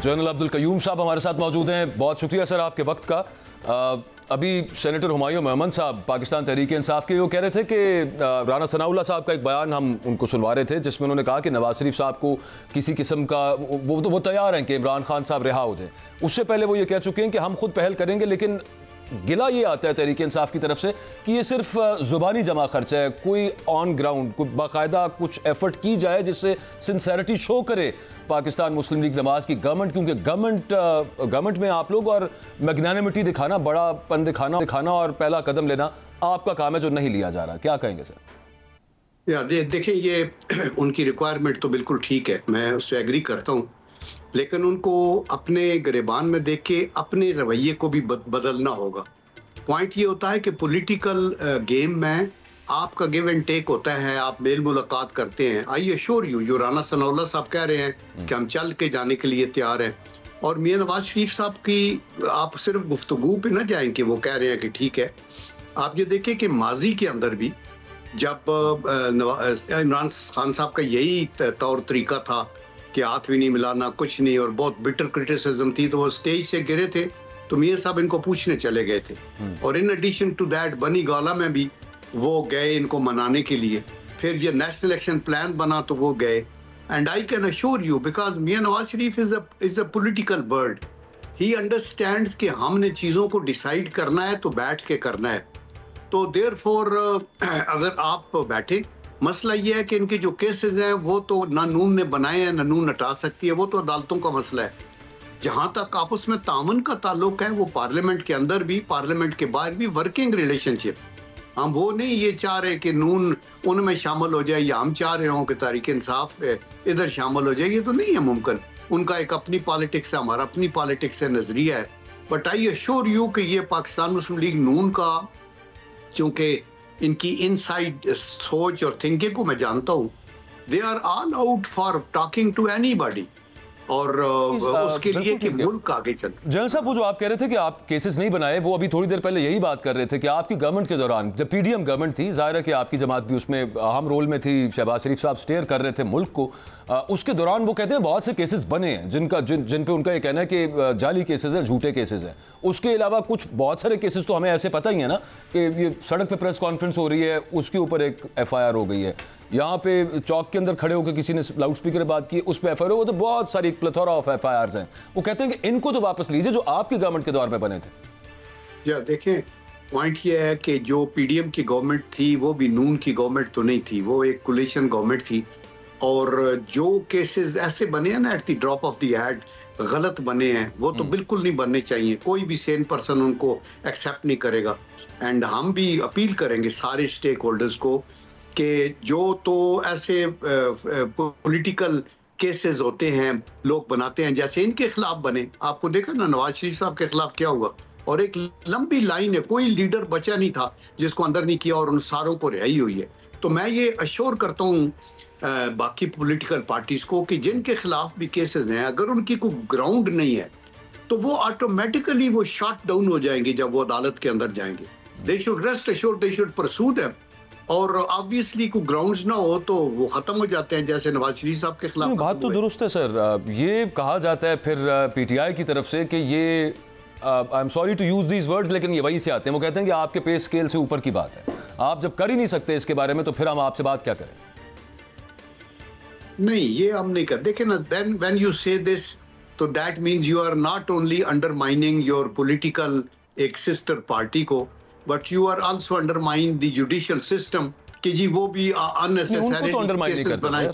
General Abdul Qayyum साहब हमारे साथ मौजूद हैं। बहुत शुक्रिया सर आपके वक्त का। अभी सेनेटर हुमायूं मोहम्मद साहब पाकिस्तान तहरीक इंसाफ के वो कह रहे थे कि राना सनाउल्लाह साहब का एक बयान हम उनको सुनवा रहे थे जिसमें उन्होंने कहा कि नवाज शरीफ साहब को किसी किस्म का वो तैयार हैं कि इमरान खान साहब रिहा हो जाए। उससे पहले वो ये कह चुके हैं कि हम खुद पहल करेंगे, लेकिन गिला ये आता है तहरीक इंसाफ की तरफ से कि ये सिर्फ ज़ुबानी जमा खर्च है, कोई ऑन ग्राउंड कोई बाकायदा कुछ एफर्ट की जाए जिससे सिंसेरिटी शो करे पाकिस्तान मुस्लिम लीग नवाज की गवर्नमेंट, क्योंकि गवर्नमेंट में आप लोग और मैग्नानिमिटी दिखाना, बड़ापन दिखाना और पहला कदम लेना आपका काम है जो नहीं लिया जा रहा। क्या कहेंगे सर? यार देखिए, ये उनकी रिक्वायरमेंट तो बिल्कुल ठीक है, मैं उससे एग्री करता हूँ, लेकिन उनको अपने गिरेबान में देख के अपने रवैये को भी बदलना होगा। पॉइंट ये होता है कि पॉलिटिकल गेम में आपका गिव एंड टेक होता है, आप मेल मुलाकात करते हैं। आई एश्योर यू, जो राना सनाउल्लाह साहब कह रहे हैं कि हम चल के जाने के लिए तैयार हैं, और मियां नवाज शरीफ साहब की आप सिर्फ गुफ्तगू पे ना जाएं कि वो कह रहे हैं कि ठीक है। आप ये देखें कि माजी के अंदर भी जब इमरान खान साहब का यही तौर तरीका था कि हाथ भी नहीं मिलाना, कुछ नहीं, और बहुत बिटर क्रिटिसिज्म थी, तो वो स्टेज से गिरे थे तो मियां साहब इनको पूछने चले गए थे। और इन एडिशन टू दैट बनी गाला में भी वो गए इनको मनाने के लिए। फिर ये नेशनल एक्शन प्लान बना तो वो गए। And I can assure you, because मियां Nawaz Sharif is a political bird, he understands कि हमने चीज़ों को डिसाइड करना है तो बैठ के करना है। तो देयरफॉर अगर आप बैठे, मसला ये है कि इनके जो केसेस हैं वो तो ना नून ने बनाए हैं ना नून हटा सकती है, वो तो अदालतों का मसला है। जहां तक आपस में तामन का ताल्लुक है वो पार्लियामेंट के अंदर भी पार्लियामेंट के बाहर भी वर्किंग रिलेशनशिप। हम वो नहीं ये चाह रहे कि नून उनमें शामिल हो जाए, या हम चाह रहे हों कि तहरीक इंसाफ इधर शामिल हो जाए, ये तो नहीं है मुमकिन। उनका एक अपनी पॉलिटिक्स है, हमारा अपनी पॉलिटिक्स है, नजरिया है। बट आई अश्योर यू कि ये पाकिस्तान मुस्लिम लीग नून का, चूंकि इनकी इनसाइड सोच और थिंकिंग को मैं जानता हूँ, they are all out for talking to anybody, और उसके लिए कि मुल्क आगे चले। जनरल साहब, वो जो आप कह रहे थे कि आप केसेस नहीं बनाए, वो अभी थोड़ी देर पहले यही बात कर रहे थे कि आपकी गवर्नमेंट के दौरान, जब पीडीएम गवर्नमेंट थी, जाहिर है कि आपकी जमात भी उसमें अहम रोल में थी, शहबाज शरीफ साहब स्टेयर कर रहे थे मुल्क को, उसके दौरान वो कहते हैं बहुत से केसेस बने हैं जिन पे उनका ये कहना है कि जाली केसेस हैं, झूठे केसेस हैं। उसके अलावा कुछ बहुत सारे केसेस तो हमें ऐसे पता ही है ना कि ये सड़क पे प्रेस कॉन्फ्रेंस हो रही है, उसके ऊपर एक FIR हो गई है, यहाँ पे चौक के अंदर खड़े होकर किसी ने लाउड स्पीकर बात की, उस पर FIR हो, तो बहुत सारी प्लेथोरा ऑफ FIRs हैं। वो कहते हैं कि इनको तो वापस लीजिए जो आपकी गवर्नमेंट के दौर में बने थे। या देखें, पॉइंट ये है कि जो पीडीएम की गवर्नमेंट थी वो भी नून की गवर्नमेंट तो नहीं थी, वो एक कोलिशन गवर्नमेंट थी, और जो केसेस ऐसे बने हैं ना at the drop of the hat, गलत बने हैं, वो तो बिल्कुल नहीं बनने चाहिए। कोई भी सेन पर्सन उनको एक्सेप्ट नहीं करेगा। एंड हम भी अपील करेंगे सारे स्टेक होल्डर्स को कि जो तो ऐसे पॉलिटिकल केसेस होते हैं, लोग बनाते हैं, जैसे इनके खिलाफ बने। आपको देखा ना नवाज शरीफ साहब के खिलाफ क्या हुआ, और एक लंबी लाइन है, कोई लीडर बचा नहीं था जिसको अंदर नहीं किया, और उन सारों को रिहाई हुई है। तो मैं ये अश्योर करता हूँ बाकी पॉलिटिकल पार्टीज को कि जिनके खिलाफ भी केसेस हैं, अगर उनकी कोई ग्राउंड नहीं है तो वो ऑटोमेटिकली वो शट डाउन हो जाएंगे जब वो अदालत के अंदर जाएंगे। They should rest assured, they should pursue them, और ऑब्वियसली कोई ग्राउंड्स ना हो तो वो खत्म हो जाते हैं, जैसे नवाज शरीफ साहब के खिलाफ। बात तो दुरुस्त है सर। ये कहा जाता है फिर PTI की तरफ से कि ये, I am sorry to use these words, लेकिन ये वही से आते हैं। वो कहते हैं कि आपके पे स्केल से ऊपर की बात है, आप जब कर ही नहीं सकते इसके बारे में तो फिर हम आपसे बात क्या करें। नहीं, ये हम नहीं कर। देखें ना, then when you say this, तो that means you are not only undermining your political एक सिस्टर पार्टी को, but you are also undermine the judicial system कि जी वो भी अननेसेसरी केसेस बनाए।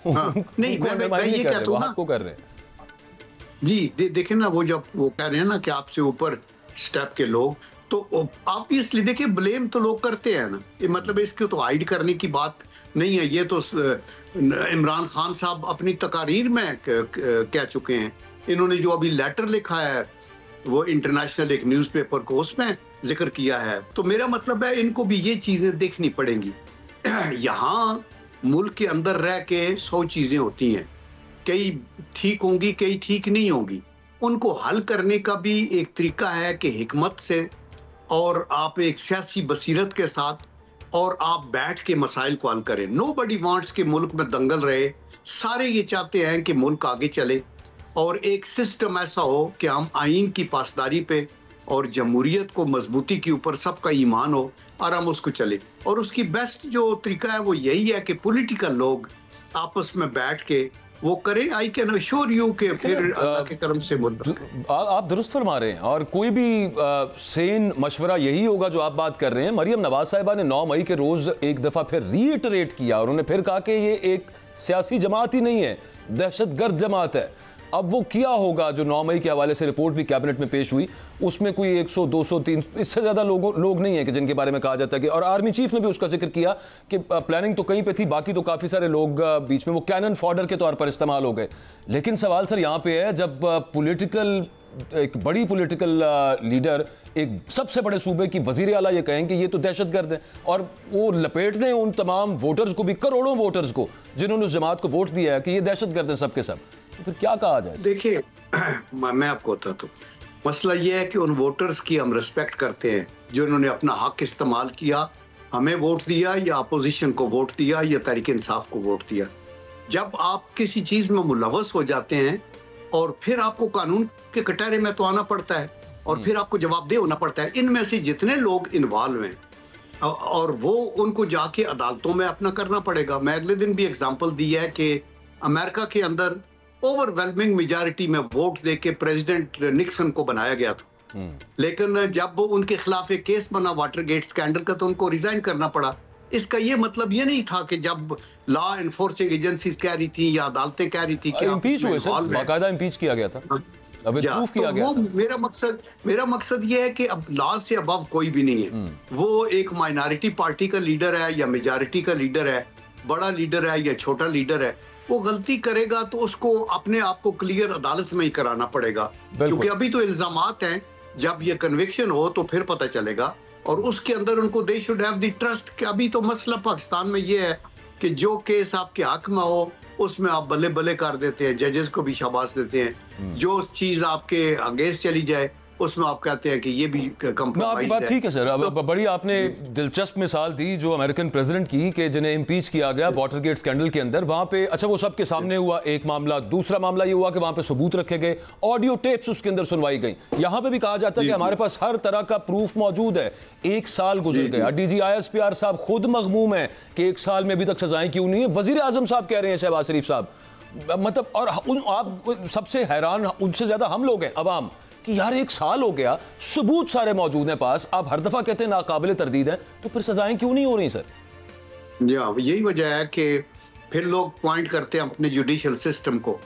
नहीं, मैं ये कहता हूं ना, आपको कर रहे हैं जी। देखें ना, वो जब वो कह रहे हैं ना कि आपसे ऊपर स्टेप के लोग, तो ऑब्वियसली देखिए ब्लेम तो लोग करते हैं ना, ये मतलब इसको तो हाइड करने की बात नहीं है। ये तो इमरान खान साहब अपनी तकारीर में कह चुके हैं। इन्होंने जो अभी लेटर लिखा है वो इंटरनेशनल एक न्यूज़पेपर को, उसमें जिक्र किया है। तो मेरा मतलब है इनको भी ये चीजें देखनी पड़ेंगी। यहाँ मुल्क के अंदर रह के 100 चीजें होती हैं, कई ठीक होंगी कई ठीक नहीं होंगी। उनको हल करने का भी एक तरीका है कि हिकमत से, और आप एक सियासी बसीरत के साथ, और आप बैठ के मसाइल को हल करें। नोबडी वांट्स कि मुल्क में दंगल रहे, सारे ये चाहते हैं कि मुल्क आगे चले। और एक सिस्टम ऐसा हो कि हम आइन की पासदारी पे और जमहूरियत को मजबूती के ऊपर सबका ईमान हो और हम उसको चले। और उसकी बेस्ट जो तरीका है वो यही है कि पॉलिटिकल लोग आपस में बैठ के वो करें। आई कैन अश्योर यू कि फिर अल्लाह के करम से आप दुरुस्त फरमा रहे हैं, और कोई भी सेन मशवरा यही होगा जो आप बात कर रहे हैं। मरियम नवाज साहिबा ने 9 मई के रोज एक दफा फिर रीइटरेट किया, उन्होंने फिर कहा कि ये एक सियासी जमात ही नहीं है, दहशतगर्द जमात है। अब वो किया होगा जो 9 मई के हवाले से रिपोर्ट भी कैबिनेट में पेश हुई, उसमें कोई 100, 200, 300 इससे ज़्यादा लोग नहीं है कि जिनके बारे में कहा जाता है कि, और आर्मी चीफ ने भी उसका जिक्र किया कि प्लानिंग तो कहीं पे थी, बाकी तो काफ़ी सारे लोग बीच में वो कैनन फॉडर के तौर पर इस्तेमाल हो गए। लेकिन सवाल सर यहाँ पे है, जब एक बड़ी पॉलिटिकल लीडर एक सबसे बड़े सूबे की वजीर आला ये कहें कि ये तो दहशतगर्द है, और वो लपेट दें उन तमाम वोटर्स को भी, करोड़ों वोटर्स को जिन्होंने उस जमात को वोट दिया है कि ये दहशतगर्द है सब के सब, तो फिर क्या कहा जाए? देखिए मैं आपको बताता हूँ, मसला ये है कि उन वोटर्स की हम रिस्पेक्ट करते हैं जो इन्होंने अपना हक इस्तेमाल किया, हमें वोट दिया या अपोजिशन को वोट दिया या तहरीक इंसाफ को वोट दिया। जब आप किसी चीज में मुलव्वस हो जाते हैं और फिर आपको कानून के कटहरे में तो आना पड़ता है और फिर आपको जवाबदेह होना पड़ता है। इनमें से जितने लोग इन्वॉल्व हैं और वो उनको जाके अदालतों में अपना करना पड़ेगा। मैं अगले दिन भी एग्जांपल दी है कि अमेरिका के अंदर ओवरवेलमिंग मेजॉरिटी में वोट देके प्रेसिडेंट निक्सन को बनाया गया था, लेकिन जब उनके खिलाफ एक केस बना वाटरगेट स्कैंडल का तो उनको रिजाइन करना पड़ा। इसका ये मतलब ये नहीं था कि जब लॉ एनफोर्सिंग एजेंसीज कह रही थी या अदालतें कह रही थी कि इम्पीच हुए सर, बाकायदा इम्पीच किया गया था, अब प्रूफ किया गया था। मेरा मकसद ये है कि अब लॉ से अबव कोई भी नहीं है। वो एक माइनॉरिटी पार्टी का लीडर है या मेजॉरिटी का लीडर है, बड़ा लीडर है या छोटा लीडर है, वो गलती करेगा तो उसको अपने आप को क्लियर अदालत में ही कराना पड़ेगा, क्योंकि अभी तो इल्जामात हैं। जब ये कन्विक्शन हो तो फिर पता चलेगा, और उसके अंदर उनको they should have the trust कि अभी तो मसला पाकिस्तान में ये है कि जो केस आपके हक में हो उसमें आप बल्ले बल्ले कर देते हैं, जजेस को भी शाबाश देते हैं। जो चीज आपके अगेंस्ट चली जाए उसमें आप कहते हैं कि ये भी आपकी बात ठीक है सर। अब बड़ी आपने दिलचस्प मिसाल दी जो अमेरिकन प्रेसिडेंट की कि जिन्हें इम्पीच किया गया वाटरगेट स्कैंडल के अंदर, वहां पे अच्छा वो सबके सामने हुआ एक मामला। दूसरा मामला ये हुआ कि वहां पे सबूत रखे गए, ऑडियो टेप्स उसके अंदर सुनवाई गई। यहां पे भी कहा जाता है कि हमारे पास हर तरह का प्रूफ मौजूद है। 1 साल गुजर गया, डीजी ISPR साहब खुद मगमूम है कि 1 साल में अभी तक सजाएं क्यों नहीं है। वजीर आजम साहब कह रहे हैं, शहबाज शरीफ साहब, मतलब, और आप सबसे हैरान उनसे ज्यादा हम लोग हैं अवाम कि यार 1 साल हो गया, सबूत सारे मौजूद हैं पास, आप हर दफा कहते हैं नाकाबिले तरदीद है, तो फिर सजाएं क्यों नहीं हो रही सर? यही वजह है कि फिर लोग पॉइंट करते हैं अपने जुडिशियल सिस्टम को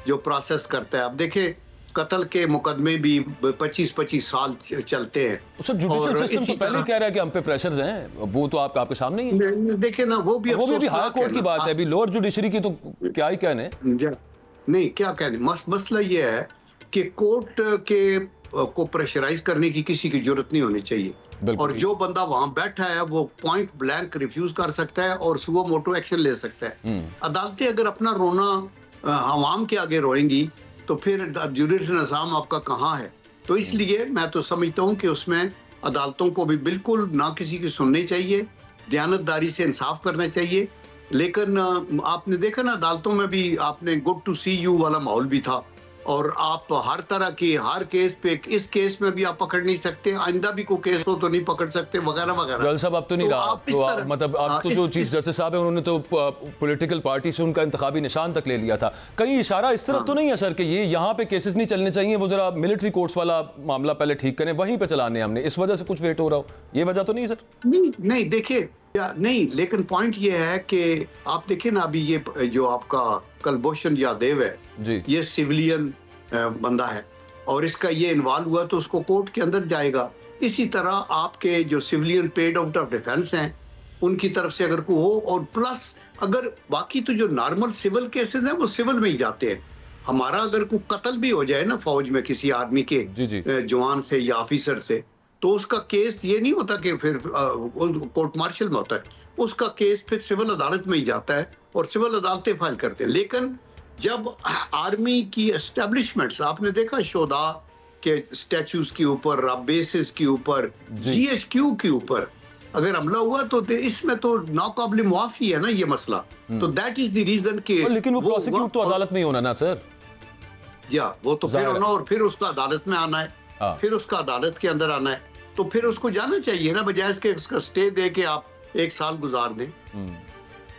जो प्रोसेस करता है। अब देखिए कत्ल के मुकदमे भी 25-25 साल चलते हैं। सर जुडिशियल सिस्टम तो पहले कह रहा है कि हम पे प्रेशर्स हैं, वो तो आपके सामने ही है। देखिए ना, वो भी हाई कोर्ट की बात है, अभी लोअर जुडिशरी की तो क्या ही कहने। नहीं, क्या कहने, मसला ये है कि कोर्ट को प्रेशराइज करने की किसी की जरूरत नहीं होनी चाहिए, और जो बंदा वहां बैठा है वो पॉइंट ब्लैंक रिफ्यूज कर सकता है और सुओ मोटो एक्शन ले सकता है। अदालतें अगर अपना रोना आवाम के आगे रोएंगी तो फिर जुडिशल निज़ाम आपका कहाँ है? तो इसलिए मैं तो समझता हूँ कि उसमें अदालतों को भी बिल्कुल ना किसी की सुननी चाहिए, दयानतदारी से इंसाफ करना चाहिए। लेकिन आपने देखा ना, अदालतों में भी आपने गुड टू सी यू वाला माहौल भी था, और आप हर तरह की हर केस पे, इस केस में भी आप पकड़ नहीं सकते, आइंदा भी कोई केस हो तो नहीं पकड़ सकते, वगैरह वगैरह। जल साहब अब तो नहीं रहा, तो मतलब अब तो जो चीफ जस्टिस साहब है उन्होंने तो पॉलिटिकल पार्टी से उनका इंतखाबी निशान तक ले लिया था। कहीं इशारा इस तरफ तो नहीं है सर कि ये यहाँ पे केसेस नहीं चलने चाहिए, वो जरा मिलिट्री कोर्ट्स वाला मामला पहले ठीक करें, वहीं पे चलाने हमने, इस वजह से कुछ वेट हो रहा हो, ये वजह तो नहीं सर? नहीं देखिए, नहीं, लेकिन पॉइंट ये है कि आप देखिए ना, अभी ये जो आपका कुलभूषण यादव है जी, ये सिविलियन बंदा है और इसका ये इन्वॉल्व हुआ तो उसको कोर्ट के अंदर जाएगा। इसी तरह आपके जो civilian paid out of defence हैं उनकी तरफ से अगर कोई हो, और प्लस अगर बाकी तो जो नॉर्मल सिविल केसेस हैं वो सिविल में ही जाते हैं। हमारा अगर कोई कत्ल भी हो जाए ना फौज में किसी आर्मी के जवान से या ऑफिसर से, तो उसका केस ये नहीं होता कि फिर कोर्ट मार्शल में होता है, उसका केस फिर सिविल अदालत में ही जाता है और सिविल अदालतें फाइल करते हैं। लेकिन जब आर्मी की एस्टेब्लिशमेंट्स, आपने देखा शोधा के स्टैच्यूज के ऊपर, बेसिस के ऊपर, GHQ के ऊपर अगर हमला हुआ तो इसमें तो नाकाबिल मुआफी है ना ये मसला। तो दैट इज द रीजन के, लेकिन वो प्रोसिक्यूट तो अदालत में ही होना ना सर। या वो तो फिर जाहिर है। होना, और फिर उसका अदालत में आना है, हाँ। फिर उसका अदालत के अंदर आना है, तो फिर उसको जाना चाहिए ना, बजाय इसके उसका स्टे दे के आप 1 साल गुजार दें।